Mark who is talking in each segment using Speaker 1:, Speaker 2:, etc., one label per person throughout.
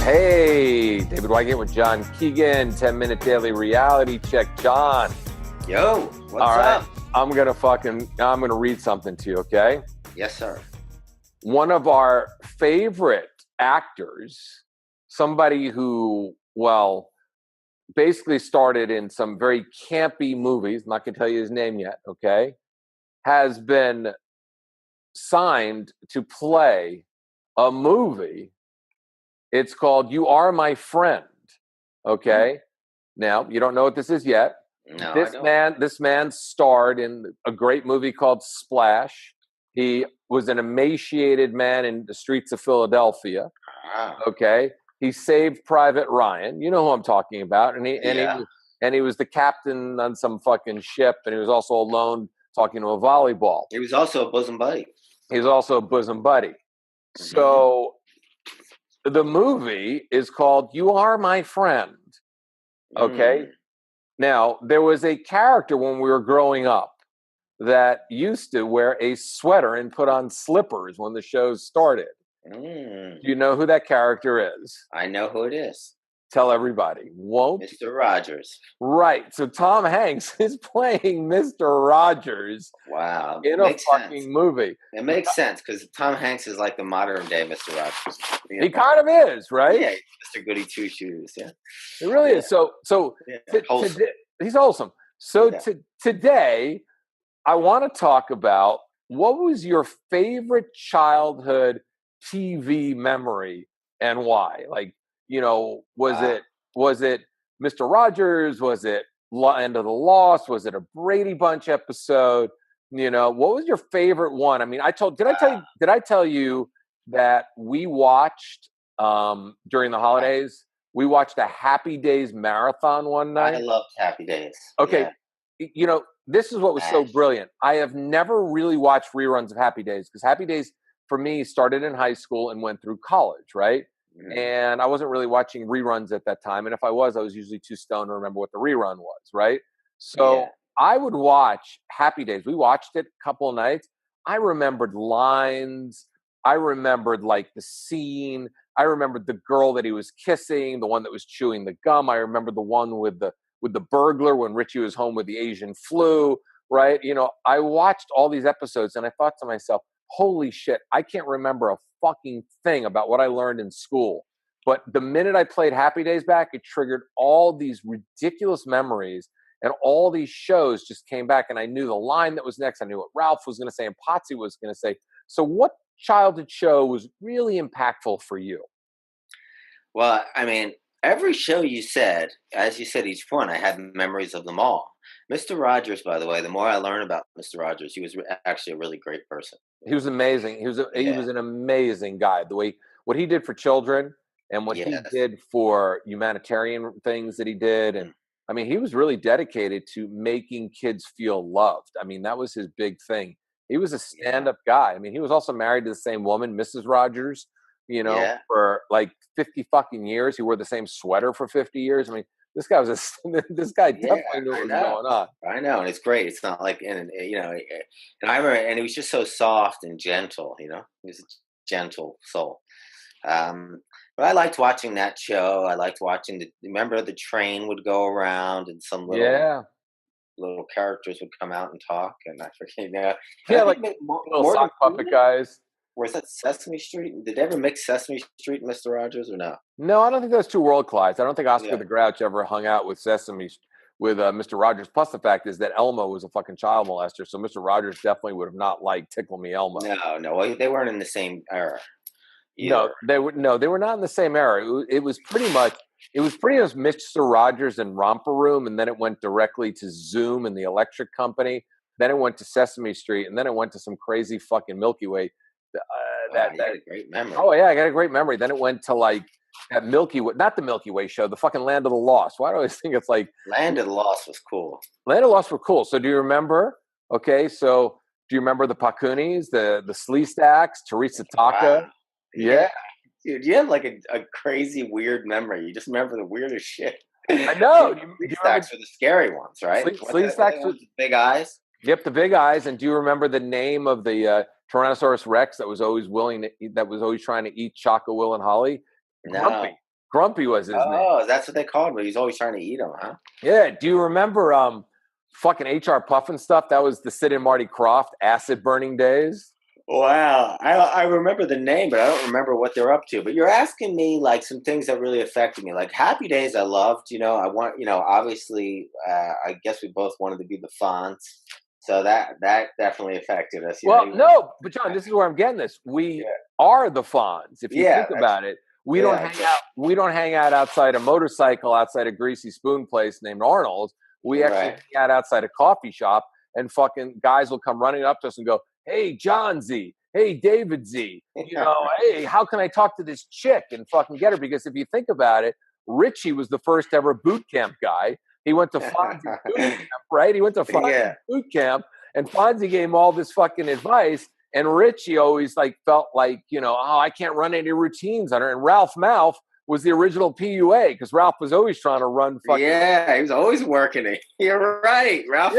Speaker 1: Hey, David Whitegate with John Keegan, 10-minute daily reality check. John.
Speaker 2: Yo, what's
Speaker 1: All right.
Speaker 2: up?
Speaker 1: I'm gonna read something to you, okay?
Speaker 2: Yes, sir.
Speaker 1: One of our favorite actors, somebody who, basically started in some very campy movies, I'm not gonna tell you his name yet, okay? Has been signed to play a movie. It's called You Are My Friend. Okay. Now, you don't know what this is yet.
Speaker 2: No, I
Speaker 1: This
Speaker 2: don't.
Speaker 1: man starred in a great movie called Splash. He was an emaciated man in the streets of Philadelphia.
Speaker 2: Ah,
Speaker 1: Okay. He saved Private Ryan. You know who I'm talking about.
Speaker 2: yeah.
Speaker 1: And he was the captain on some fucking ship, and he was also alone talking to a volleyball.
Speaker 2: He was also a bosom buddy.
Speaker 1: He was also a bosom buddy. So the movie is called You Are My Friend. Okay. Now, there was a character when we were growing up that used to wear a sweater and put on slippers when the shows started. Do you know who that character is?
Speaker 2: I know who it is.
Speaker 1: Tell everybody. Won't?
Speaker 2: Mr. Rogers.
Speaker 1: Right. So Tom Hanks is playing Mr. Rogers
Speaker 2: Wow.
Speaker 1: in a fucking movie.
Speaker 2: It makes sense because Tom Hanks is like the modern day Mr. Rogers.
Speaker 1: He kind of is, right?
Speaker 2: Yeah, Mr. Goody Two Shoes. Yeah.
Speaker 1: It really is. So
Speaker 2: Wholesome.
Speaker 1: he's wholesome. So
Speaker 2: Yeah.
Speaker 1: today, I want to talk about what was your favorite childhood TV memory and why? Like, was it Mr. Rogers? Was it End of the Lost? Was it a Brady Bunch episode? What was your favorite one? I mean, did I tell you that we watched during the holidays? We watched a Happy Days marathon one night.
Speaker 2: I loved Happy Days.
Speaker 1: Okay.
Speaker 2: Yeah.
Speaker 1: This is what was so brilliant. I have never really watched reruns of Happy Days because Happy Days for me started in high school and went through college, right? And I wasn't really watching reruns at that time. And if I was usually too stoned to remember what the rerun was, right? So I would watch Happy Days. We watched it a couple of nights. I remembered lines. I remembered like the scene. I remembered the girl that he was kissing, the one that was chewing the gum. I remember the one with the burglar when Richie was home with the Asian flu, right? I watched all these episodes and I thought to myself, holy shit, I can't remember a fucking thing about what I learned in school. But the minute I played Happy Days back, it triggered all these ridiculous memories and all these shows just came back and I knew the line that was next. I knew what Ralph was going to say and Potsy was going to say. So what childhood show was really impactful for you?
Speaker 2: Well, I mean, every show you said, as you said each one, I had memories of them all. Mr. Rogers, by the way, the more I learn about Mr. Rogers, he was actually a really great person.
Speaker 1: He was amazing. He was an amazing guy. What he did for children and what he did for humanitarian things that he did. And I mean, he was really dedicated to making kids feel loved. I mean, that was his big thing. He was a stand-up guy. I mean, he was also married to the same woman, Mrs. Rogers, for like 50 fucking years. He wore the same sweater for 50 years. I mean, this guy definitely knew what was going on.
Speaker 2: I know, and it's great. It's not like, and I remember, and he was just so soft and gentle. He was a gentle soul. But I liked watching that show. I liked watching remember the train would go around and some little characters would come out and talk, and I forget.
Speaker 1: Like little sock puppet guys.
Speaker 2: Was that Sesame Street? Did they ever mix Sesame Street and Mr. Rogers or no?
Speaker 1: No, I don't think those two world collides. I don't think Oscar the Grouch ever hung out with Mr. Rogers. Plus, the fact is that Elmo was a fucking child molester, so Mr. Rogers definitely would have not liked Tickle Me Elmo.
Speaker 2: No, well, they weren't in the same era.
Speaker 1: Either. They were not in the same era. It was pretty much Mr. Rogers and Romper Room, and then it went directly to Zoom and the Electric Company. Then it went to Sesame Street, and then it went to some crazy fucking Milky Way.
Speaker 2: You had a great memory.
Speaker 1: Oh yeah, I got a great memory. Then it went to like that Milky Way, not the Milky Way show, the fucking Land of the Lost. Why do I always think it's like
Speaker 2: Land of the Lost was cool?
Speaker 1: Land of the Lost were cool. So do you remember? Okay, so do you remember the Pacunis, the Slee Stacks, Teresa Taka?
Speaker 2: Wow. Yeah. Dude, you have like a crazy weird memory. You just remember the weirdest shit.
Speaker 1: I know.
Speaker 2: Slee Stacks were the scary ones, right?
Speaker 1: Slee Stacks with
Speaker 2: big eyes.
Speaker 1: Yep, the big eyes. And do you remember the name of the Tyrannosaurus Rex that was always trying to eat Choco, Will, and Holly?
Speaker 2: No.
Speaker 1: Grumpy was his name.
Speaker 2: Oh, that's what they called him. He's always trying to eat them, huh?
Speaker 1: Yeah. Do you remember fucking HR Puffin stuff? That was the Sid and Marty Krofft acid burning days.
Speaker 2: Wow, I remember the name, but I don't remember what they're up to. But you're asking me like some things that really affected me, like Happy Days. I loved, I want, obviously, I guess we both wanted to be the Fonz, so that definitely affected us.
Speaker 1: Well,
Speaker 2: Even
Speaker 1: no, but John, this is where I'm getting this. We
Speaker 2: yeah,
Speaker 1: are the Fonz. If you
Speaker 2: yeah,
Speaker 1: think about it, we don't
Speaker 2: yeah,
Speaker 1: hang out. We don't hang out outside a motorcycle outside a greasy spoon place named Arnold's. We actually
Speaker 2: right.
Speaker 1: hang out outside a coffee shop, and fucking guys will come running up to us and go, "Hey, John Z. Hey, David Z. Hey, how can I talk to this chick and fucking get her?" Because if you think about it, Richie was the first ever boot camp guy. He went to Fonzie's boot camp, right? He went to Fonzie's
Speaker 2: Yeah,
Speaker 1: boot camp, and Fonzie gave him all this fucking advice. And Richie always felt like, oh, I can't run any routines on her. And Ralph Malph was the original PUA because Ralph was always trying to run fucking.
Speaker 2: yeah, he was always working it. You're right, Ralph,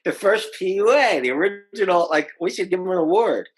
Speaker 2: the first PUA, the original. Like, we should give him an award.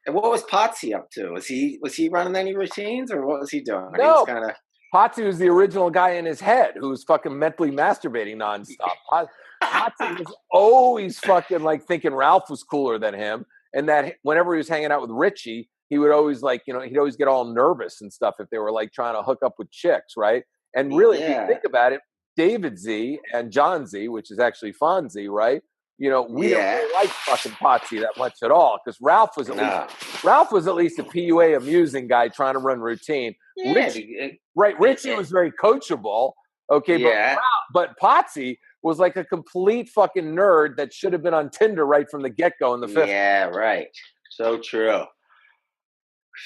Speaker 2: And what was Potsy up to? Was he running any routines, or what was he doing?
Speaker 1: No,
Speaker 2: he was kind of.
Speaker 1: Potsy was the original guy in his head who was fucking mentally masturbating nonstop. Potsy was always fucking thinking Ralph was cooler than him, and that whenever he was hanging out with Richie, he would always he'd always get all nervous and stuff if they were trying to hook up with chicks, right? And really, if you think about it, David Z and John Z, which is actually Fonzie, right? We don't really like fucking Potsy that much at all because Ralph was at least a PUA amusing guy trying to run routine.
Speaker 2: Yeah,
Speaker 1: Richie was very coachable, okay, but Potsy was like a complete fucking nerd that should have been on Tinder right from the get-go in the 50s.
Speaker 2: Yeah, right. So true.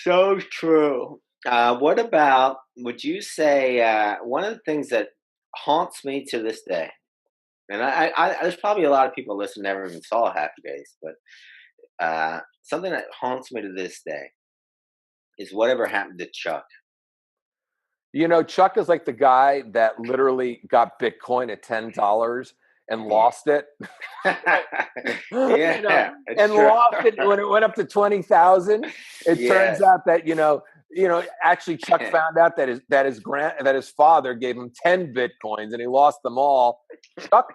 Speaker 2: So true. What about, would you say, one of the things that haunts me to this day, and there's probably a lot of people listening never even saw Happy Days, but something that haunts me to this day is whatever happened to Chuck.
Speaker 1: Chuck is like the guy that literally got Bitcoin at $10 and lost it.
Speaker 2: Yeah,
Speaker 1: and
Speaker 2: true.
Speaker 1: lost it when it went up to 20,000. It turns out that actually Chuck found out that his father gave him 10 Bitcoins and he lost them all. Chuck,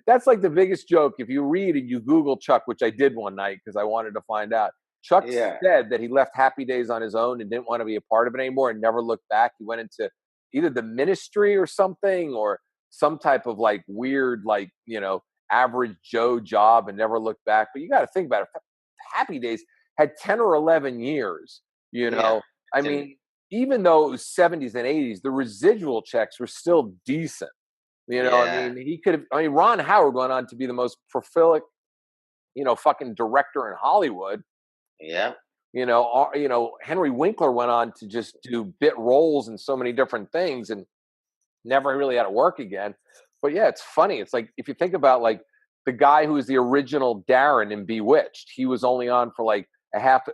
Speaker 1: that's like the biggest joke. If you read and you Google Chuck, which I did one night because I wanted to find out. Chuck said that he left Happy Days on his own and didn't want to be a part of it anymore and never looked back. He went into either the ministry or something or some type of weird, average Joe job and never looked back. But you got to think about it. Happy Days had 10 or 11 years, I mean, even though it was 70s and 80s, the residual checks were still decent. I mean, Ron Howard went on to be the most prolific, fucking director in Hollywood.
Speaker 2: Yeah.
Speaker 1: Henry Winkler went on to just do bit roles in so many different things and never really had to work again. But yeah, it's funny. It's like, if you think about the guy who was the original Darren in Bewitched, he was only on for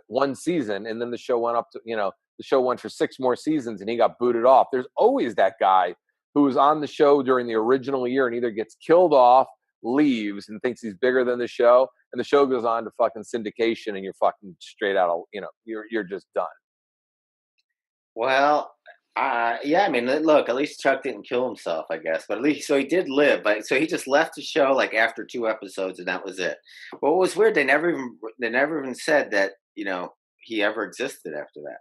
Speaker 1: one season. And then the show went up to, the show went for 6 more seasons and he got booted off. There's always that guy who was on the show during the original year and either gets killed off, leaves and thinks he's bigger than the show. And the show goes on to fucking syndication and you're fucking straight out of, you're just done.
Speaker 2: Well, yeah, I mean, look, at least Chuck didn't kill himself, I guess. But at least, so he did live. So he just left the show after 2 episodes and that was it. Well, it was weird. They never even said that, he ever existed after that.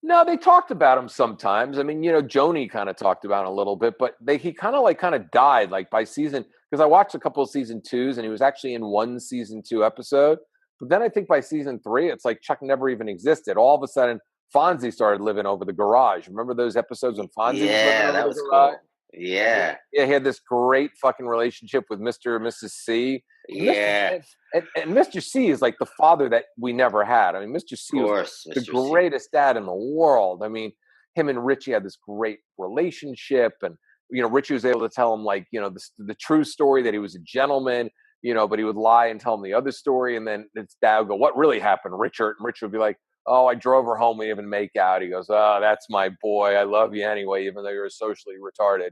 Speaker 1: No, they talked about him sometimes. I mean, Joni kind of talked about him a little bit, but he kind of died by season, because I watched a couple of season 2s and he was actually in one season 2 episode. But then I think by season 3, it's like Chuck never even existed. All of a sudden, Fonzie started living over the garage. Remember those episodes when Fonzie was living over the garage?
Speaker 2: Cool. Yeah.
Speaker 1: Yeah, he had this great fucking relationship with Mr. and Mrs. C.
Speaker 2: Yeah.
Speaker 1: And Mr. C is like the father that we never had. I mean, Mr. C was the greatest dad in the world. I mean, him and Richie had this great relationship. And, Richie was able to tell him the true story that he was a gentleman, but he would lie and tell him the other story. And then his dad would go, "What really happened, Richard?" And Richard would be like, "Oh, I drove her home. We didn't even make out." He goes, "Oh, that's my boy. I love you anyway, even though you're socially retarded."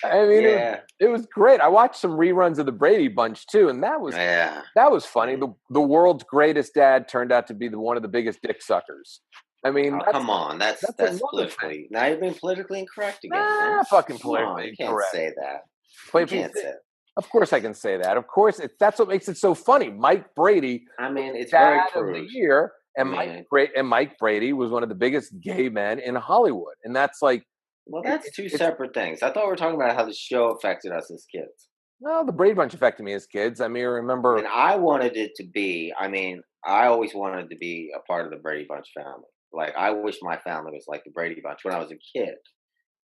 Speaker 1: I mean,
Speaker 2: Yeah.
Speaker 1: it was great. I watched some reruns of the Brady Bunch too, and
Speaker 2: Yeah.
Speaker 1: that was funny.
Speaker 2: Mm.
Speaker 1: The world's greatest dad turned out to be one of the biggest dick suckers. I mean,
Speaker 2: Oh, come on.
Speaker 1: that's
Speaker 2: That's
Speaker 1: another thing.
Speaker 2: politically. Now you're being politically incorrect again, man.
Speaker 1: Nah, fucking
Speaker 2: Come on.
Speaker 1: politically
Speaker 2: You can't
Speaker 1: incorrect.
Speaker 2: say that. You
Speaker 1: Play,
Speaker 2: can't say it.
Speaker 1: of course, I can say that. Of course, that's what makes it so funny. Mike Brady
Speaker 2: I
Speaker 1: was
Speaker 2: mean, it's very
Speaker 1: Dad of the
Speaker 2: crude.
Speaker 1: Year,
Speaker 2: I
Speaker 1: and
Speaker 2: mean,
Speaker 1: Mike Brady was one of the biggest gay men in Hollywood, and that's like
Speaker 2: well, that's two
Speaker 1: it's
Speaker 2: separate things. I thought we were talking about how the show affected us as kids.
Speaker 1: well, the Brady Bunch affected me as kids. I mean, I remember.
Speaker 2: And I wanted it to be, I mean, I always wanted to be a part of the Brady Bunch family. Like, I wish my family was like the Brady Bunch when I was a kid,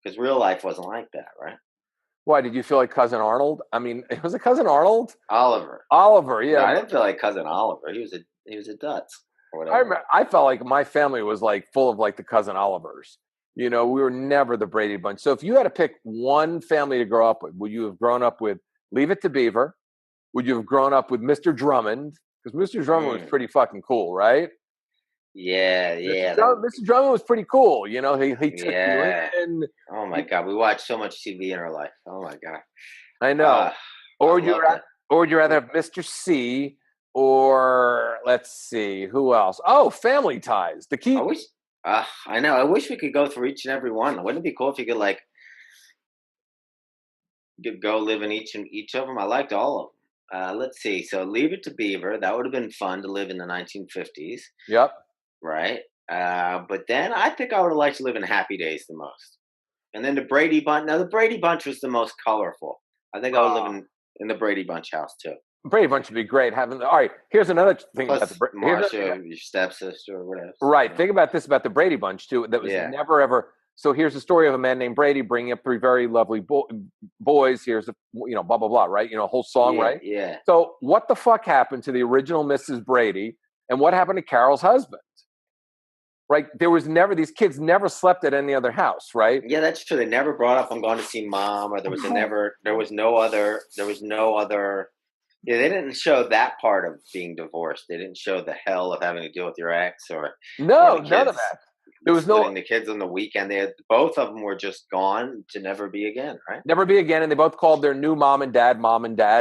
Speaker 2: because real life wasn't like that, right?
Speaker 1: Why did you feel like Cousin Arnold? I mean, it was a Cousin Arnold.
Speaker 2: Oliver.
Speaker 1: Oliver,
Speaker 2: No,
Speaker 1: yeah.
Speaker 2: I didn't feel like cousin Oliver. He was a Dutz or
Speaker 1: I
Speaker 2: whatever.
Speaker 1: remember, I felt like my family was like full of like the Cousin Olivers. You know, we were never the Brady Bunch. So if you had to pick one family to grow up with, would you have grown up with Leave It to Beaver? Would you have grown up with Mr. Drummond? Because Mr. Drummond was
Speaker 2: Mm.
Speaker 1: pretty fucking cool, right?
Speaker 2: Yeah, yeah, that would
Speaker 1: Mr. Drummond was pretty cool. You know, he took you
Speaker 2: yeah.
Speaker 1: in.
Speaker 2: Oh my god, we watched so much TV in our life. Oh my god.
Speaker 1: I know.
Speaker 2: Ah, I
Speaker 1: Or would you
Speaker 2: loved it.
Speaker 1: or would you rather have Mr. C or let's see, who else? Oh, Family Ties. The
Speaker 2: I
Speaker 1: key.
Speaker 2: wish I know. I wish we could go through each and every one. Wouldn't it be cool if you could like go live in each of them? I liked all of them. Let's see. So Leave It to Beaver. That would have been fun to live in the 1950s,
Speaker 1: Yep.
Speaker 2: right? But then I think I would have liked to live in Happy Days the most. And then the Brady Bunch. Now the Brady Bunch was the most colorful. I think I would live in the Brady Bunch house too.
Speaker 1: Brady Bunch would be great having. All right, here's another thing about the.
Speaker 2: Plus
Speaker 1: Here's
Speaker 2: Marsha, your stepsister, or whatever.
Speaker 1: right.
Speaker 2: You know?
Speaker 1: Think about this about the Brady Bunch too. That was
Speaker 2: Yeah,
Speaker 1: never ever. So here's the story of a man named Brady bringing up three very lovely boys. Here's a blah blah blah. Right. A whole song.
Speaker 2: yeah,
Speaker 1: Right.
Speaker 2: yeah.
Speaker 1: So what the fuck happened to the original Mrs. Brady, and what happened to Carol's husband? Right. There was never these kids never slept at any other house. Right.
Speaker 2: Yeah, that's true. They never brought up I'm going to see mom, or there was no other yeah, they didn't show that part of being divorced. They didn't show the hell of having to deal with your ex or
Speaker 1: No,
Speaker 2: the
Speaker 1: none of
Speaker 2: kids
Speaker 1: that. There was no
Speaker 2: splitting the kids on the weekend. They had both of them were just gone to never be again, right?
Speaker 1: never be again, and they both called their new mom and dad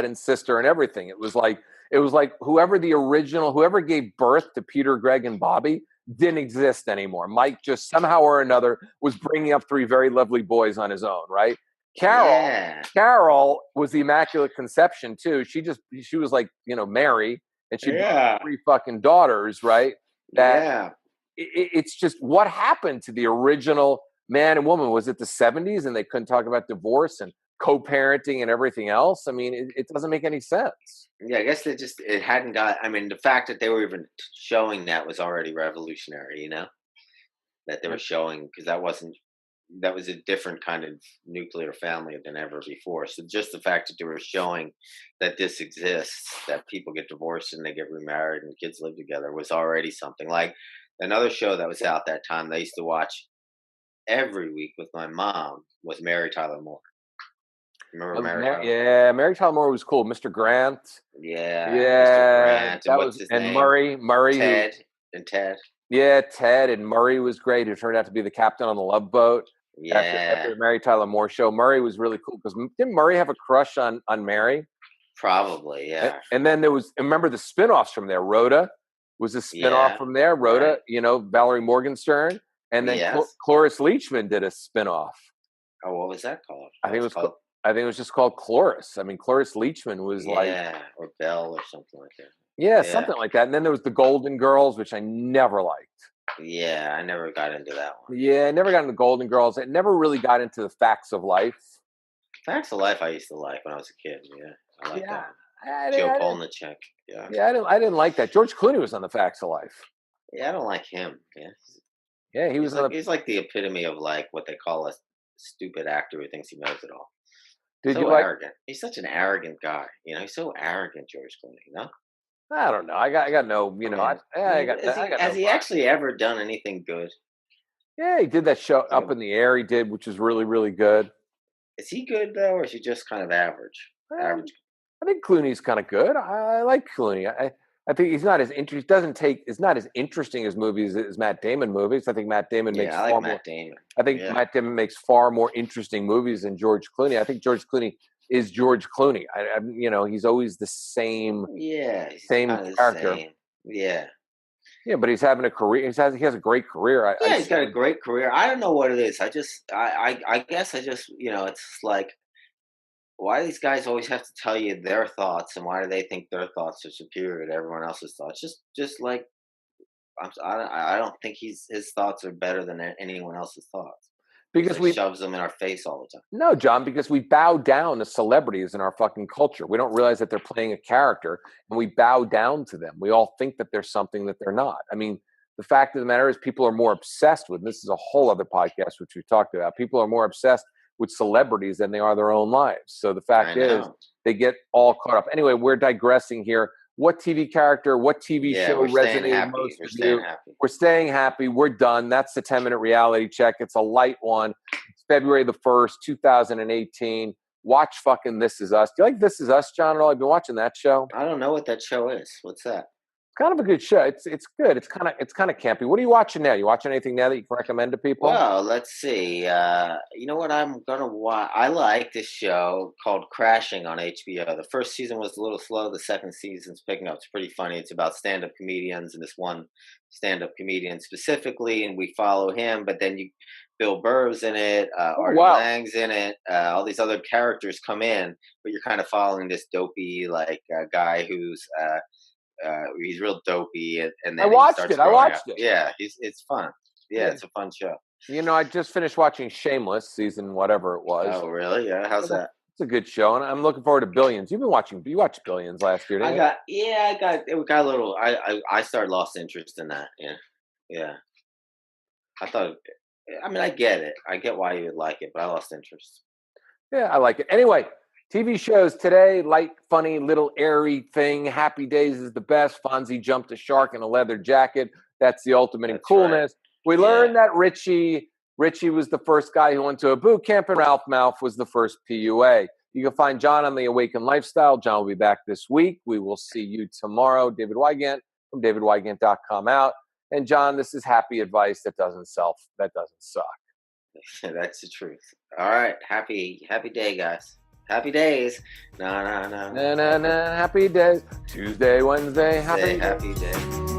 Speaker 1: and sister and everything. It was like whoever gave birth to Peter, Greg, and Bobby didn't exist anymore. Mike just somehow or another was bringing up three very lovely boys on his own, right? Carol,
Speaker 2: Yeah.
Speaker 1: Carol was the Immaculate Conception too. She was like Mary, and she brought
Speaker 2: Yeah.
Speaker 1: three fucking daughters, right? That
Speaker 2: Yeah.
Speaker 1: it's just what happened to the original man and woman. Was it the 70s and they couldn't talk about divorce and co-parenting and everything else? I mean, it doesn't make any sense.
Speaker 2: Yeah, I guess it hadn't got I mean, the fact that they were even showing that was already revolutionary, that they were showing because that was a different kind of nuclear family than ever before. So just the fact that they were showing that this exists, that people get divorced and they get remarried and kids live together was already something. Like another show that was out that time that I used to watch every week with my mom was Mary Tyler Moore. Remember Mary Tyler Moore?
Speaker 1: Yeah, Mary Tyler Moore was cool. Mr. Grant.
Speaker 2: Yeah, Mr.
Speaker 1: Yeah,
Speaker 2: Grant and
Speaker 1: that
Speaker 2: what's
Speaker 1: was
Speaker 2: his
Speaker 1: and
Speaker 2: name?
Speaker 1: Murray who
Speaker 2: Ted and Ted.
Speaker 1: yeah, Ted and Murray was great, who turned out to be the captain on the Love Boat after
Speaker 2: Yeah,
Speaker 1: the Mary Tyler Moore show. Murray was really cool because didn't Murray have a crush on Mary?
Speaker 2: probably. Yeah,
Speaker 1: And then there was remember the spinoffs from there. Rhoda was a spinoff
Speaker 2: yeah,
Speaker 1: from there.
Speaker 2: right.
Speaker 1: Rhoda, Valerie Morgenstern, and then
Speaker 2: Yes.
Speaker 1: Cloris Leachman did a spinoff.
Speaker 2: Oh, what was that called?
Speaker 1: I
Speaker 2: That
Speaker 1: think it
Speaker 2: was
Speaker 1: was
Speaker 2: called
Speaker 1: I think it was just called Cloris. I mean, Cloris Leachman was like
Speaker 2: yeah, or Bell or something like that.
Speaker 1: yeah,
Speaker 2: Yeah,
Speaker 1: something like that. And then there was the Golden Girls, which I never liked.
Speaker 2: yeah. I never got into that one.
Speaker 1: Yeah, I never got into Golden Girls. I never really got into the Facts of Life.
Speaker 2: Facts of Life I used to like when I was a kid. Yeah, I like
Speaker 1: Yeah,
Speaker 2: that one.
Speaker 1: I
Speaker 2: Joe
Speaker 1: didn't,
Speaker 2: Polnicek. Yeah,
Speaker 1: I didn't like that. George Clooney was on the Facts of Life.
Speaker 2: yeah. I don't like him. Yeah,
Speaker 1: Yeah, he was on the.
Speaker 2: he's like the epitome of like what they call a stupid actor who thinks he knows it all.
Speaker 1: Did you
Speaker 2: So
Speaker 1: like?
Speaker 2: arrogant. He's such an arrogant guy. He's so arrogant, George Clooney.
Speaker 1: I don't know. I got no.
Speaker 2: I mean,
Speaker 1: I got
Speaker 2: has
Speaker 1: no.
Speaker 2: he actually ever done anything good?
Speaker 1: Yeah, he did that show
Speaker 2: Like,
Speaker 1: Up in the Air. He did, which was really, really good.
Speaker 2: is he good though, or is he just kind of average?
Speaker 1: Um,
Speaker 2: Average.
Speaker 1: I think Clooney's kind of good. I like Clooney. I I think he's not as It's not as interesting as movies as Matt Damon movies. I think Matt Damon makes
Speaker 2: I like Matt Damon.
Speaker 1: I think Matt Damon makes far more interesting movies than George Clooney. I think George Clooney is George Clooney. He's always the same. Same character.
Speaker 2: Same. Yeah.
Speaker 1: Yeah, but he's having a career. He has a great career.
Speaker 2: He's got a great career. I don't know what it is. I guess I just, it's like, why do these guys always have to tell you their thoughts, and why do they think their thoughts are superior to everyone else's thoughts? Just like, I don't think his thoughts are better than anyone else's thoughts. Because he shoves them in our face all the time.
Speaker 1: No, John, because we bow down to celebrities in our fucking culture. We don't realize that they're playing a character, and we bow down to them. We all think that they're something that they're not. I mean, the fact of the matter is people are more obsessed with, and this is a whole other podcast which we talked about, people are more obsessed with celebrities than they are their own lives. So the fact is they get all caught up. Anyway, we're digressing here. What TV character, what TV show resonated most with you? We're staying happy. We're done. That's the 10-minute reality check. It's a light one. It's February the 1st, 2018. Watch fucking This Is Us. Do you like This Is Us, John, at all? I've been watching that show.
Speaker 2: I don't know what that show is. What's that?
Speaker 1: Kind of a good show. It's good. It's kind of campy. What are you watching now? You watching anything now that you can recommend to people?
Speaker 2: Well, let's see. You know what I'm gonna watch? I like this show called Crashing on HBO. The first season was a little slow. The second season's picking up. It's pretty funny. It's about stand-up comedians, and this one stand-up comedian specifically, and we follow him. But then Bill Burr's in it. Artie Lang's in it. All these other characters come in, but you're kind of following this dopey guy who's. He's real dopey, and then I watched it. Yeah, it's fun. Yeah, it's a fun show.
Speaker 1: I just finished watching Shameless season whatever it was.
Speaker 2: Oh, really? Yeah, how's that?
Speaker 1: It's a good show, and I'm looking forward to Billions. You watched Billions last year, didn't you?
Speaker 2: It got a little. I started lost interest in that. Yeah. I thought. I mean, I get it. I get why you would like it, but I lost interest.
Speaker 1: Yeah, I like it. Anyway. TV shows today, light, funny, little airy thing. Happy Days is the best. Fonzie jumped a shark in a leather jacket. That's the ultimate in coolness. Right. We learned that Richie was the first guy who went to a boot camp, and Ralph Malph was the first PUA. You can find John on The Awakened Lifestyle. John will be back this week. We will see you tomorrow. David Wygant from davidwygant.com out. And John, this is happy advice that doesn't suck.
Speaker 2: That's the truth. All right. Happy day, guys. Happy days. Na.
Speaker 1: Happy days. Tuesday, Wednesday. Happy
Speaker 2: day.